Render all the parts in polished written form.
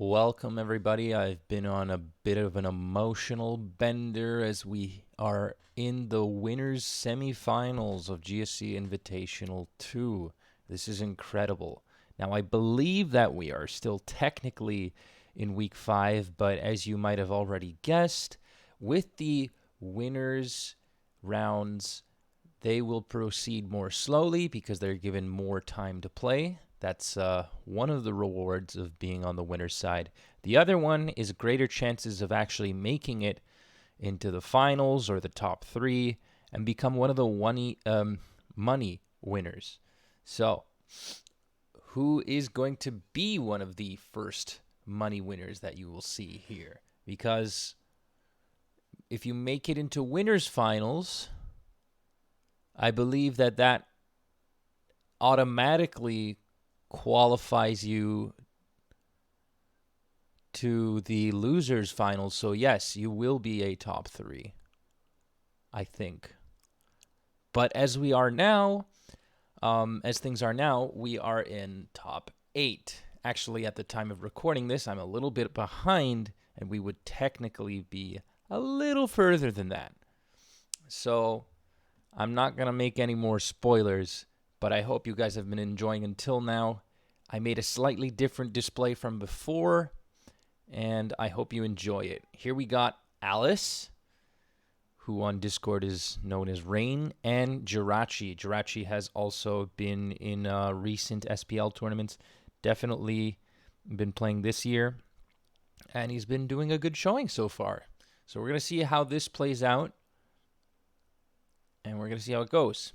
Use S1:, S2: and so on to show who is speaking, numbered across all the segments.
S1: Welcome, everybody. I've been on a bit of an emotional bender as we are in the winners semifinals of GSC Invitational 2. This is incredible. Now, I believe that we are still technically in week 5, but as you might have already guessed, with the winners rounds, they will proceed more slowly because they're given more time to play. That's one of the rewards of being on the winner's side. The other one is greater chances of actually making it into the finals or the top 3 and become one of the money winners. So, who is going to be one of the first money winners that you will see here? Because if you make it into winners finals, I believe that automatically qualifies you to the losers finals. So yes, you will be a top 3, I think. But as we are now, as things are now, we are in top 8. Actually, at the time of recording this, I'm a little bit behind, and we would technically be a little further than that. So I'm not going to make any more spoilers, but I hope you guys have been enjoying until now. I made a slightly different display from before, and I hope you enjoy it. Here we got Alice, who on Discord is known as Rain, and Jirachee. Jirachee has also been in recent SPL tournaments, definitely been playing this year, and he's been doing a good showing so far. So we're going to see how this plays out, and we're going to see how it goes.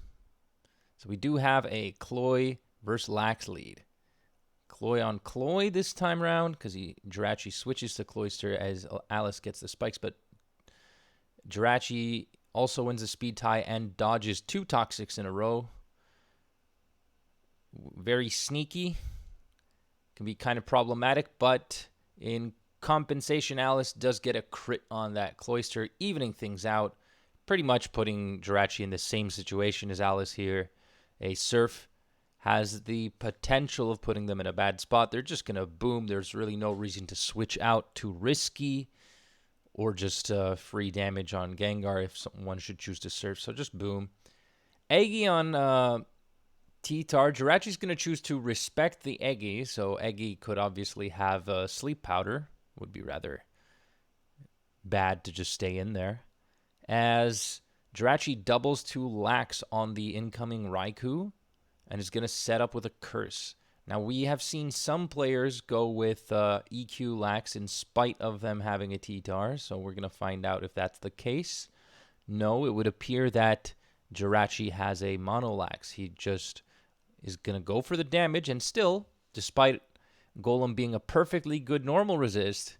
S1: So we do have a Cloy versus Lax lead. Cloy on Cloy this time around because Jirachee switches to Cloyster as Alice gets the spikes, but Jirachee also wins a speed tie and dodges 2 Toxics in a row. Very sneaky. Can be kind of problematic, but in compensation, Alice does get a crit on that Cloyster, evening things out, pretty much putting Jirachee in the same situation as Alice here. A Surf has the potential of putting them in a bad spot. They're just going to boom. There's really no reason to switch out too risky or just free damage on Gengar if someone should choose to Surf. So just boom. Eggy on T-Tar. Jirachee's going to choose to respect the Eggy. So Eggy could obviously have Sleep Powder. Would be rather bad to just stay in there. As Jirachee doubles to Lax on the incoming Raikou and is going to set up with a Curse. Now, we have seen some players go with EQ Lax in spite of them having a T-Tar, so we're going to find out if that's the case. No, it would appear that Jirachee has a Mono Lax. He just is going to go for the damage, and still, despite Golem being a perfectly good normal resist,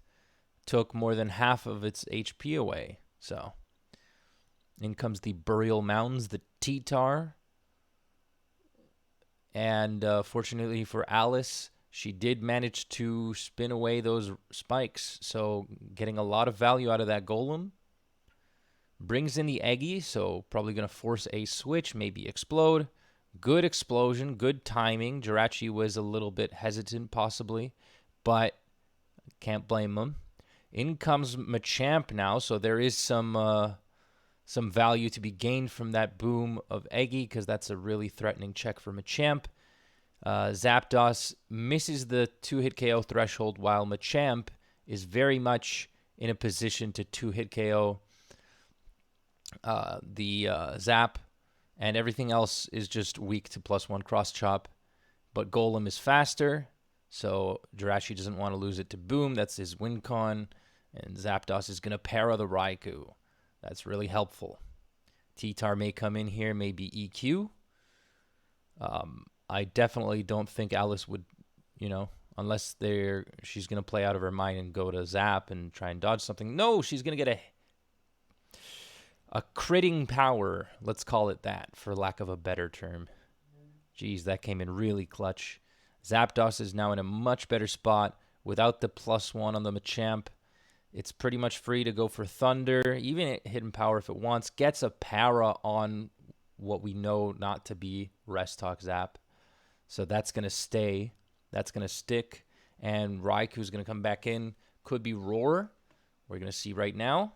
S1: took more than half of its HP away. So in comes the Burial Mounds, the T-Tar. And fortunately for Alice, she did manage to spin away those spikes. So getting a lot of value out of that Golem. Brings in the Eggy, so probably going to force a switch, maybe explode. Good explosion, good timing. Jirachee was a little bit hesitant possibly, but can't blame him. In comes Machamp now, so there is some value to be gained from that boom of Eggy because that's a really threatening check for Machamp. Zapdos misses the 2-hit KO threshold while Machamp is very much in a position to 2-hit KO the Zap, and everything else is just weak to +1 cross chop. But Golem is faster, so Jirachee doesn't want to lose it to Boom. That's his win con, and Zapdos is going to para the Raikou. That's really helpful. T-Tar may come in here, maybe EQ. I definitely don't think Alice would, unless she's going to play out of her mind and go to Zap and try and dodge something. No, she's going to get a critting power, let's call it that, for lack of a better term. Jeez, that came in really clutch. Zapdos is now in a much better spot without the +1 on the Machamp. It's pretty much free to go for Thunder, even at Hidden Power if it wants. Gets a para on what we know not to be Rest Talk Zap. So that's going to stay. That's going to stick. And Raiku's going to come back in. Could be Roar. We're going to see right now.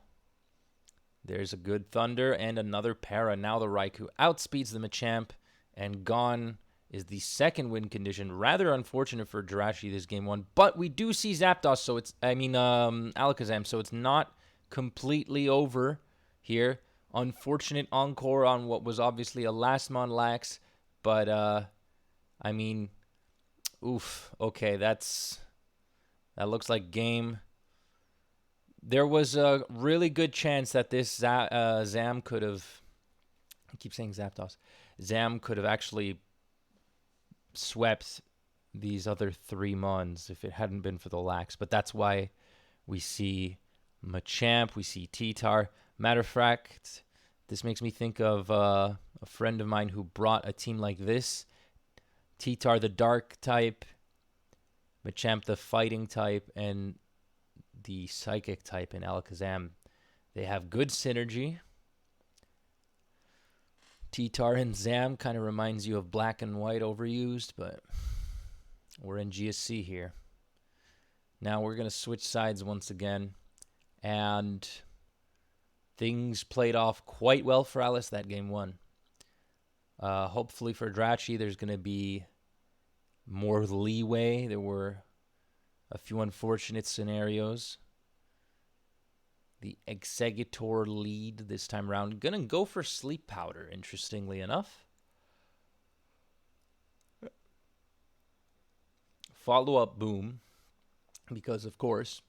S1: There's a good Thunder and another Para. Now the Raikou outspeeds the Machamp, and gone is the second win condition. Rather unfortunate for Jirachee this game one, but we do see Zapdos, so it's, Alakazam, so it's not completely over here. Unfortunate encore on what was obviously a last mon lax, but, oof, okay, that looks like game. There was a really good chance that this Zam could have, I keep saying Zapdos, Zam could have actually swept these other 3 Mons if it hadn't been for the lax. But that's why we see Machamp, we see T-Tar. Matter of fact, this makes me think of a friend of mine who brought a team like this. T-Tar, the dark type, Machamp, the fighting type, and the psychic type in Alakazam. They have good synergy. T-Tar and Zam kind of reminds you of black and white overused, but we're in GSC here. Now we're going to switch sides once again, and things played off quite well for Alice that game one. Hopefully for Jirachee, there's going to be more leeway. There were a few unfortunate scenarios. The Exeggutor lead this time around. Gonna go for Sleep Powder, interestingly enough. Follow-up Boom, because of course,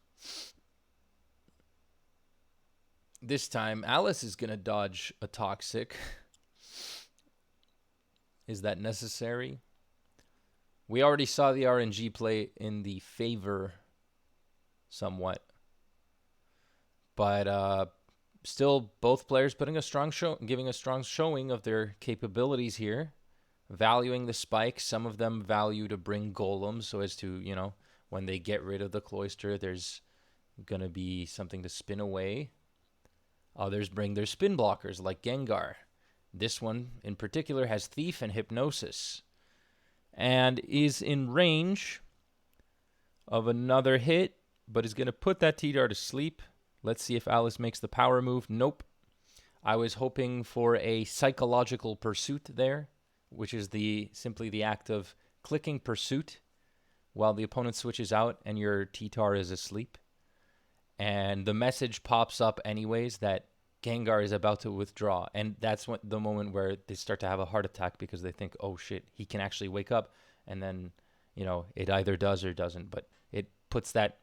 S1: this time Alice is gonna dodge a Toxic. Is that necessary? We already saw the RNG play in the favor somewhat. But still, both players putting a strong show, giving a strong showing of their capabilities here, valuing the spike. Some of them value to bring golems so as to, you know, when they get rid of the Cloyster, there's going to be something to spin away. Others bring their spin blockers like Gengar. This one in particular has Thief and Hypnosis, and is in range of another hit, but is going to put that T-Dar to sleep. Let's see if Alice makes the power move. Nope. I was hoping for a psychological pursuit there, which is simply the act of clicking pursuit while the opponent switches out and your T-Tar is asleep. And the message pops up anyways that Gengar is about to withdraw. And that's the moment where they start to have a heart attack because they think, oh shit, he can actually wake up. And then, you know, it either does or doesn't. But it puts that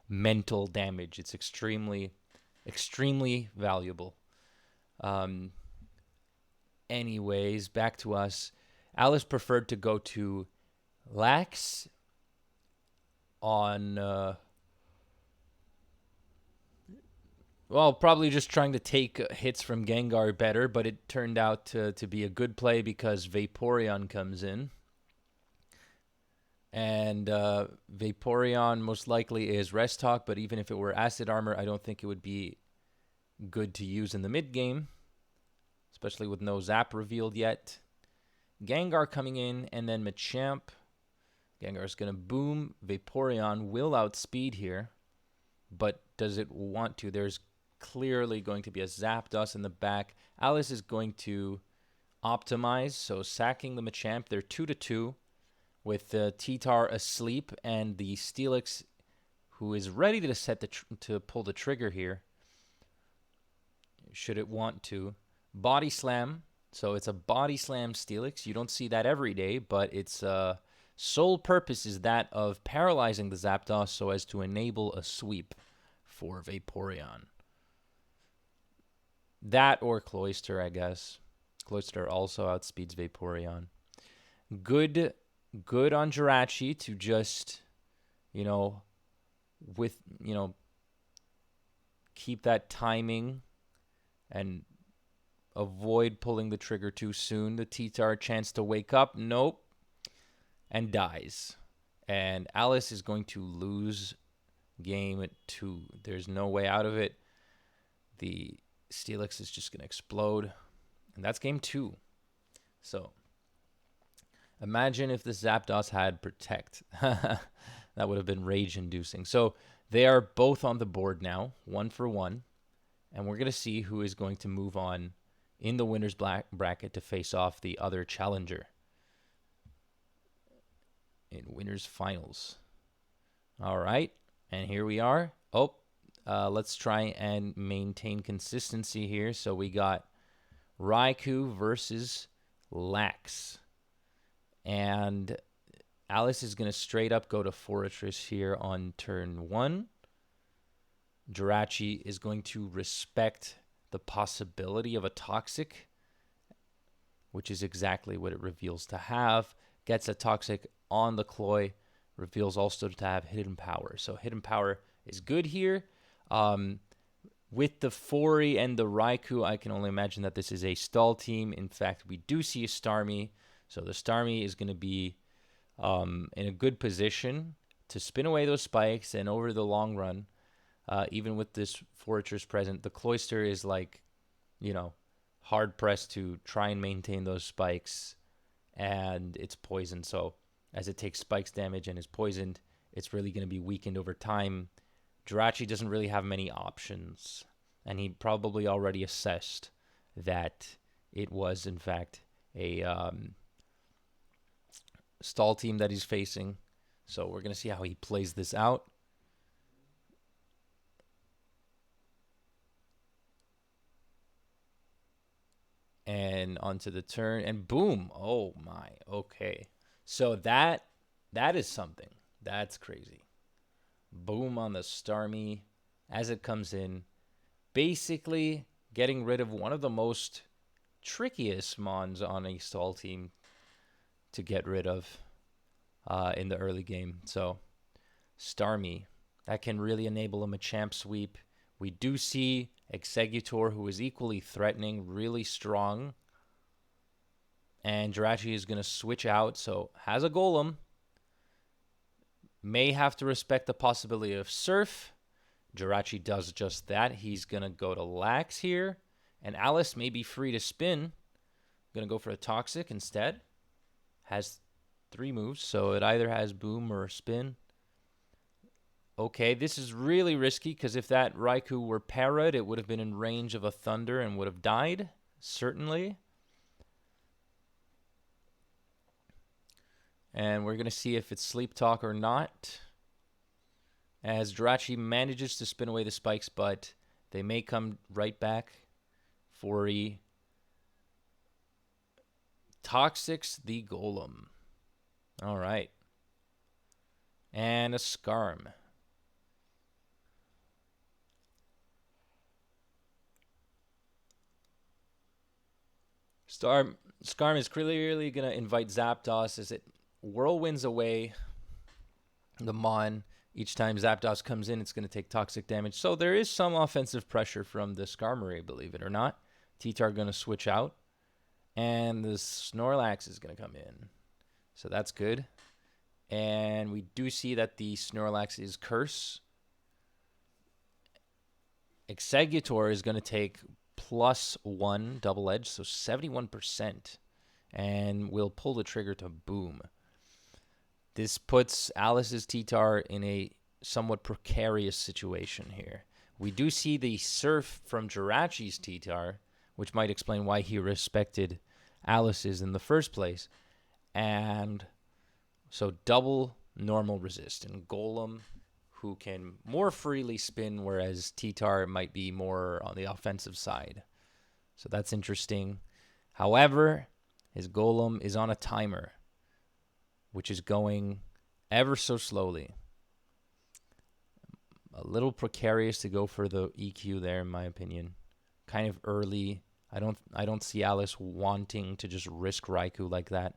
S1: mental damage. It's extremely, extremely valuable. Anyways, back to us. Alice preferred to go to Lax on... well, probably just trying to take hits from Gengar better, but it turned out to be a good play because Vaporeon comes in. And Vaporeon most likely is Rest Talk, but even if it were Acid Armor, I don't think it would be good to use in the mid-game, especially with no Zap revealed yet. Gengar coming in, and then Machamp. Gengar's going to boom. Vaporeon will outspeed here, but does it want to? There's clearly going to be a Zapdos in the back. Alice is going to optimize, so sacking the Machamp. They're 2-2 with the T-Tar asleep and the Steelix, who is ready to set to pull the trigger here, should it want to. Body Slam, so it's a Body Slam Steelix. You don't see that every day, but its sole purpose is that of paralyzing the Zapdos so as to enable a sweep for Vaporeon. That or Cloyster, I guess. Cloyster also outspeeds Vaporeon. Good on Jirachee to just, keep that timing and avoid pulling the trigger too soon. The T-Tar chance to wake up. Nope. And dies. And Alice is going to lose game at 2. There's no way out of it. The Steelix is just going to explode. And that's game 2. So, imagine if the Zapdos had Protect. That would have been rage-inducing. So they are both on the board now, 1-for-1. And we're going to see who is going to move on in the winner's bracket to face off the other challenger in winners finals. All right. And here we are. Oh, let's try and maintain consistency here. So we got Raikou versus Lax. And Alice is going to straight up go to Fortress here on turn 1. Jirachee is going to respect the possibility of a Toxic, which is exactly what it reveals to have. Gets a Toxic on the Cloy, reveals also to have Hidden Power. So Hidden Power is good here. With the Fori and the Raikou, I can only imagine that this is a stall team. In fact, we do see a Starmie. So the Starmie is going to be in a good position to spin away those spikes, and over the long run, even with this Fortress present, the Cloyster is like, hard pressed to try and maintain those spikes, and it's poisoned. So as it takes spikes damage and is poisoned, it's really going to be weakened over time. Jirachee doesn't really have many options, and he probably already assessed that it was, in fact, a stall team that he's facing. So we're going to see how he plays this out. And onto the turn, and boom. Oh my. Okay. So that is something. That's crazy. Boom on the Starmie as it comes in. Basically getting rid of one of the most trickiest mons on a stall team to get rid of in the early game. So Starmie, that can really enable him a champ sweep. We do see Executor, who is equally threatening, really strong. And Jirachee is going to switch out, so has a Golem. May have to respect the possibility of Surf. Jirachee does just that. He's going to go to Lax here. And Alice may be free to spin. Going to go for a Toxic instead. Has 3 moves, so it either has Boom or Spin. Okay, this is really risky, because if that Raikou were parried, it would have been in range of a Thunder and would have died, certainly. And we're going to see if it's Sleep Talk or not, as Jirachee manages to spin away the spikes, but they may come right back. Fori Toxics the Golem. All right. And a Skarm. Skarm is clearly going to invite Zapdos as it whirlwinds away the Mon. Each time Zapdos comes in, it's going to take toxic damage. So there is some offensive pressure from the Skarmory, believe it or not. T-Tar going to switch out. And the Snorlax is going to come in. So that's good. And we do see that the Snorlax is Curse. Executor is going to take +1 double edge, so 71%. And we'll pull the trigger to Boom. This puts Alice's T-Tar in a somewhat precarious situation here. We do see the Surf from Jirachee's T-Tar, which might explain why he respected Alice's in the first place. And so double normal resist. And Golem, who can more freely spin, whereas T-Tar might be more on the offensive side. So that's interesting. However, his Golem is on a timer, which is going ever so slowly. A little precarious to go for the EQ there, in my opinion. Kind of early. I don't see Alice wanting to just risk Raikou like that.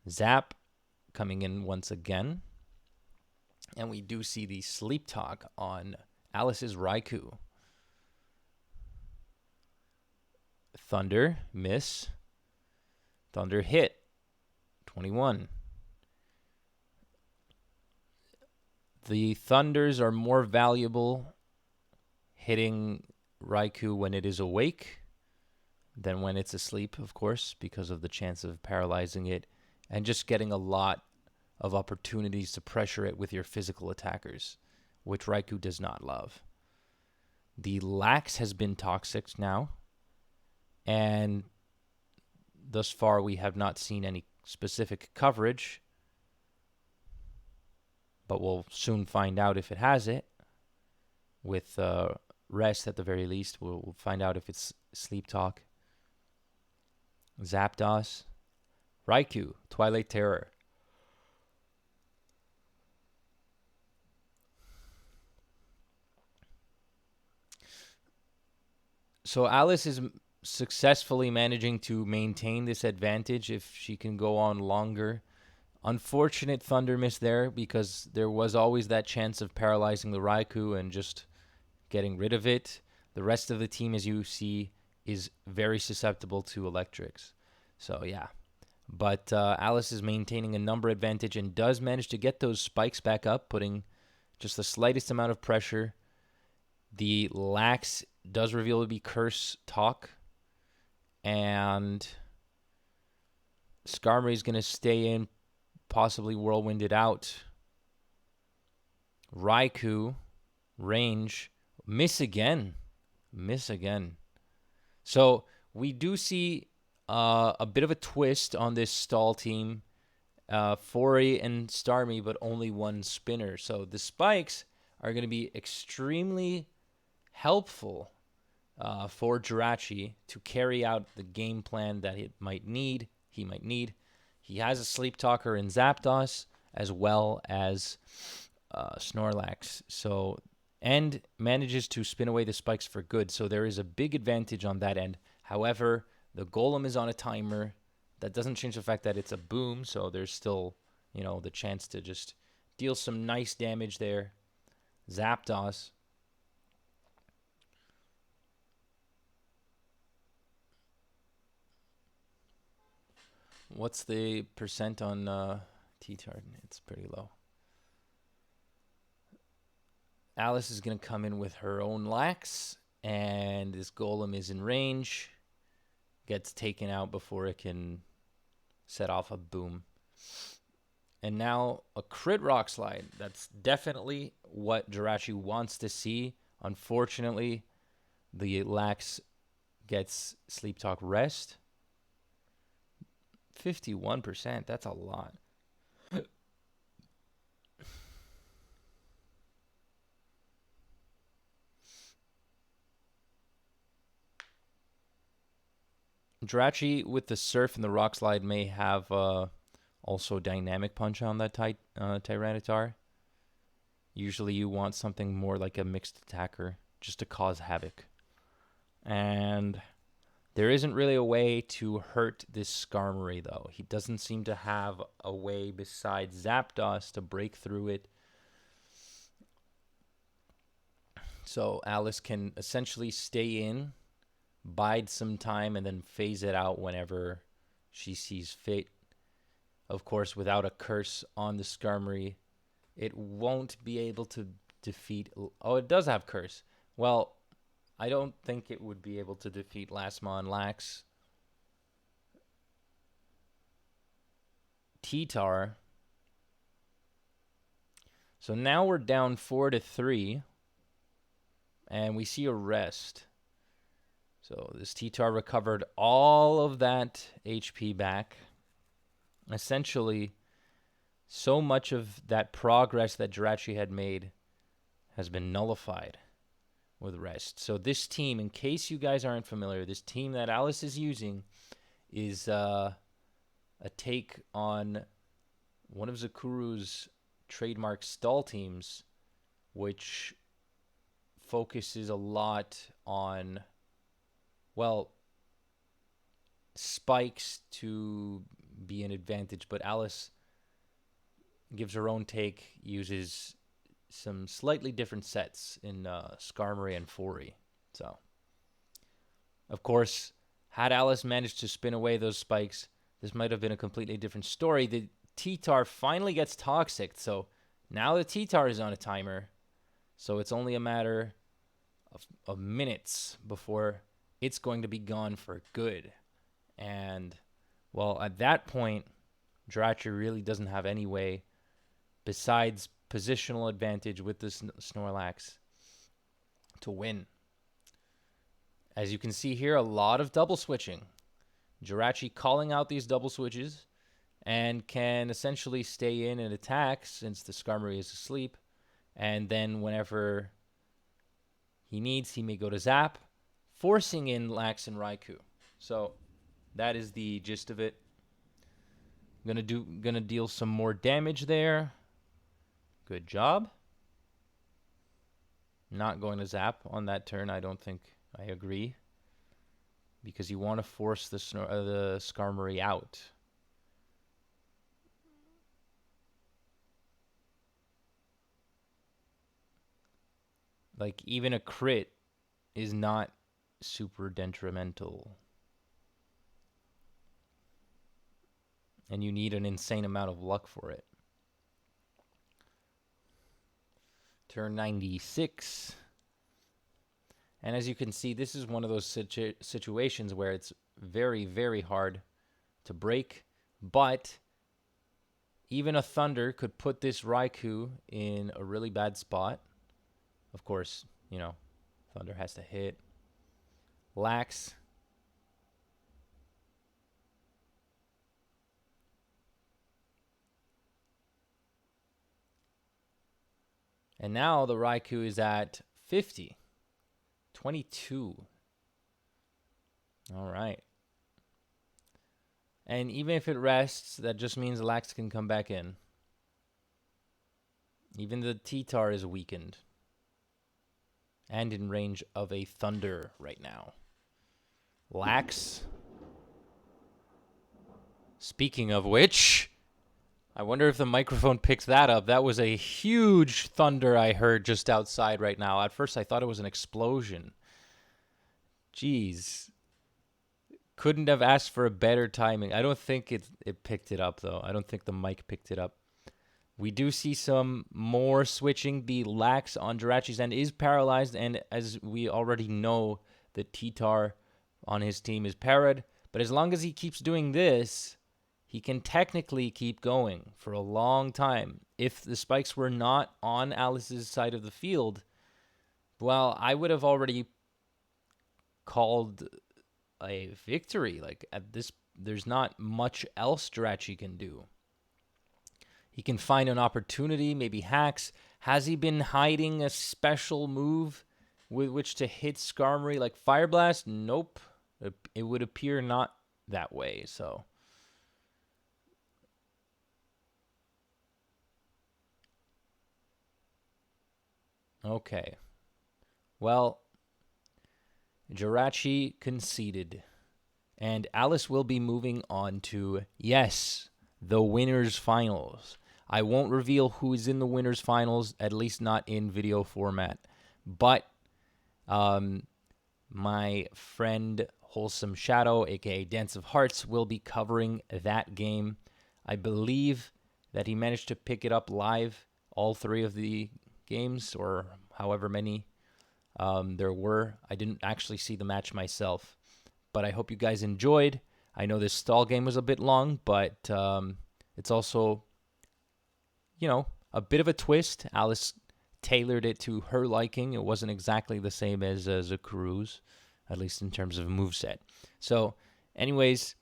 S1: Zap coming in once again. And we do see the Sleep Talk on Alice's Raikou. Thunder, miss. Thunder hit. 21. The Thunders are more valuable hitting Raikou when it is awake than when it's asleep, of course, because of the chance of paralyzing it and just getting a lot of opportunities to pressure it with your physical attackers, which Raikou does not love. The Lax has been toxic now, and thus far we have not seen any specific coverage, but we'll soon find out if it has it. With rest at the very least, we'll find out if it's Sleep Talk. Zapdos, Raikou, Twilight Terror. So Alice is successfully managing to maintain this advantage if she can go on longer. Unfortunate Thunder Miss there, because there was always that chance of paralyzing the Raikou and just getting rid of it. The rest of the team, as you see, is very susceptible to electrics. So yeah. But Alice is maintaining a number advantage and does manage to get those spikes back up, putting just the slightest amount of pressure. The Lax does reveal to be Curse Talk. And Skarmory is going to stay in, possibly Whirlwind it out. Raikou, range, miss again. So we do see a bit of a twist on this stall team. Fori and Starmie, but only one spinner. So the spikes are going to be extremely helpful for Jirachee to carry out the game plan that he might need. He has a Sleep Talker in Zapdos as well as Snorlax. So, and manages to spin away the spikes for good. So there is a big advantage on that end. However, the Golem is on a timer. That doesn't change the fact that it's a boom. So there's still, the chance to just deal some nice damage there. Zapdos. What's the percent on T-Tard? It's pretty low. Alice is going to come in with her own Lax, and this Golem is in range. Gets taken out before it can set off a boom. And now a crit Rock Slide. That's definitely what Jirachee wants to see. Unfortunately, the Lax gets Sleep Talk Rest. 51%, that's a lot. Jirachee with the Surf and the Rock Slide may have also Dynamic Punch on that Tyranitar. Usually you want something more like a mixed attacker just to cause havoc. And there isn't really a way to hurt this Skarmory, though. He doesn't seem to have a way besides Zapdos to break through it. So Alice can essentially stay in, bide some time, and then phase it out whenever she sees fit. Of course, without a curse on the Skarmory, it won't be able to defeat... Oh, it does have curse. Well, I don't think it would be able to defeat Lasmon Lax. T-Tar. So now we're down 4-3. And we see a rest. So this T-Tar recovered all of that HP back. Essentially, so much of that progress that Jirachee had made has been nullified with rest. So this team, in case you guys aren't familiar, this team that Alice is using is a take on one of Zakuru's trademark stall teams, which focuses a lot on, well, spikes to be an advantage, but Alice gives her own take, uses some slightly different sets in Skarmory and Fori. So, of course, had Alice managed to spin away those spikes, this might have been a completely different story. The T-Tar finally gets toxic, so now the T-Tar is on a timer. So it's only a matter of minutes before it's going to be gone for good. And, well, at that point, Jirachee really doesn't have any way besides positional advantage with this Snorlax to win. As you can see here, a lot of double switching. Jirachee calling out these double switches and can essentially stay in and attack since the Skarmory is asleep. And then whenever he needs, he may go to Zap, forcing in Lax and Raikou. So that is the gist of it. Gonna deal some more damage there. Good job. Not going to Zap on that turn. I don't think I agree, because you want to force the Skarmory out. Like, even a crit is not super detrimental. And you need an insane amount of luck for it. Turn 96. And as you can see, this is one of those situations where it's very, very hard to break. But even a Thunder could put this Raikou in a really bad spot. Of course, you know, Thunder has to hit. Lax. And now the Raikou is at 50. 22. All right. And even if it rests, that just means Lax can come back in. Even the T-Tar is weakened. And in range of a Thunder right now. Lax. Speaking of which, I wonder if the microphone picked that up. That was a huge thunder I heard just outside right now. At first, I thought it was an explosion. Jeez. Couldn't have asked for a better timing. I don't think it picked it up, though. I don't think the mic picked it up. We do see some more switching. The Lax on Jirachee's end is paralyzed, and as we already know, the T-Tar on his team is parried. But as long as he keeps doing this, he can technically keep going for a long time. If the spikes were not on Alice's side of the field, well, I would have already called a victory. Like, at this, there's not much else Jirachee can do. He can find an opportunity, maybe hacks. Has he been hiding a special move with which to hit Skarmory like Fire Blast? Nope. It would appear not that way, so. Okay. Well, Jirachee conceded. And Alice will be moving on to, yes, the winners finals. I won't reveal who is in the winners finals, at least not in video format. But my friend Wholesome Shadow, aka Dance of Hearts, will be covering that game. I believe that he managed to pick it up live, all three of the games, or however many there were. I didn't actually see the match myself, but I hope you guys enjoyed. I know this stall game was a bit long, but it's also, you know, a bit of a twist. Alice tailored it to her liking. It wasn't exactly the same as Zakaru's, at least in terms of moveset. So, anyways,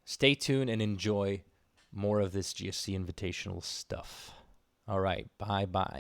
S1: stay tuned and enjoy more of this GSC Invitational stuff. All right, bye-bye.